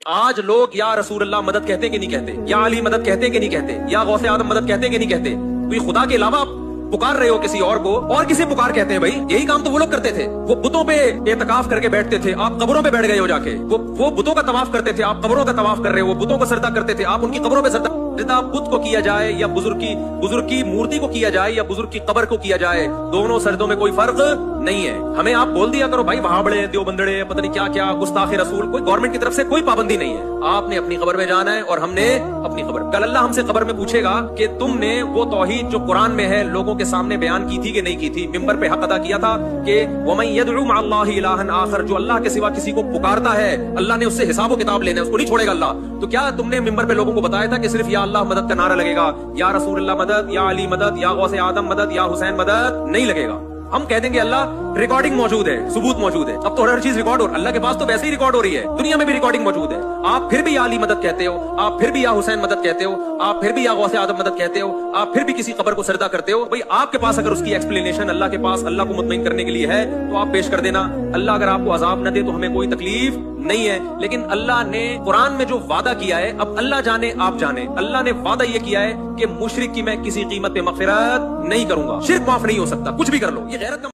آج لوگ یا رسول اللہ مدد کہتے کہ نہیں کہتے, یا علی مدد کہتے کہ نہیں کہتے, یا غوث آدم مدد کہتے کہ نہیں کہتے؟ تو یہ خدا کے علاوہ آپ پکار رہے ہو کسی اور کو, اور کسی پکار کہتے ہیں. بھائی یہی کام تو وہ لوگ کرتے تھے, وہ بتوں پہ اعتکاف کر کے بیٹھتے تھے, آپ قبروں پہ بیٹھ گئے ہو جا کے. وہ بتوں کا طواف کرتے تھے, آپ قبروں کا طواف کر رہے ہو. وہ بتوں کو سجدہ کرتے تھے, آپ ان کی قبروں پہ سجدہ. بت کو کیا جائے یا بزرگ کی مورتی کو کیا جائے یا بزرگ کی قبر کو کیا جائے, دونوں سجدوں میں کوئی فرق نہیں ہے. ہمیں آپ بول دیا کرو بھائی وہابڑے, دیوبندڑے, پتہ نہیں کیا کیا, گستاخ رسول. کوئی گورنمنٹ کی طرف سے کوئی پابندی نہیں ہے. آپ نے اپنی قبر میں جانا ہے اور ہم نے اپنی قبر. کل اللہ ہم سے قبر میں پوچھے گا کہ تم نے وہ توحید جو قرآن میں ہے لوگوں کے سامنے بیان کی تھی کہ نہیں کی تھی, ممبر پہ حق ادا کیا تھا کہ وَمَن يَدْعُ مَعَ اللَّهِ إِلَٰهًا آخر, جو اللہ کے سوا کسی کو پکارتا ہے اللہ نے اس سے حساب و کتاب لینا ہے, اس کو نہیں چھوڑے گا اللہ. تو کیا تم نے ممبر پہ لوگوں کو بتایا تھا کہ صرف یا اللہ مدد کا نعرہ لگے گا, یا رسول اللہ مدد, یا علی مدد, یا غوث آدم مدد, یا حسین مدد نہیں لگے گا؟ ہم کہہ دیں گے اللہ ریکارڈنگ موجود ہے, ثبوت موجود ہے. اب تو ہر چیز ریکارڈ ہو, اللہ کے پاس تو ویسے ہی ریکارڈ ہو رہی ہے, دنیا میں بھی ریکارڈنگ موجود ہے. آپ پھر بھی یا علی مدد کہتے ہو, آپ پھر بھی یا حسین مدد کہتے ہو, آپ پھر بھی یا غوث آدم مدد کہتے ہو, آپ پھر بھی کسی قبر کو سجدہ کرتے ہو. بھائی آپ کے پاس اگر اس کی ایکسپلینیشن اللہ کے پاس اللہ کو مطمئن کرنے کے لیے ہے تو آپ پیش کر دینا. اللہ اگر آپ کو عذاب نہ دے تو ہمیں کوئی تکلیف نہیں ہے. لیکن اللہ نے قرآن میں جو وعدہ کیا ہے, اب اللہ جانے آپ جانے, اللہ نے وعدہ یہ کیا ہے کہ مشرک کی میں کسی قیمت پہ مغفرت نہیں کروں گا. شرک معاف نہیں ہو سکتا, کچھ بھی کر لو. یہ غیرت کا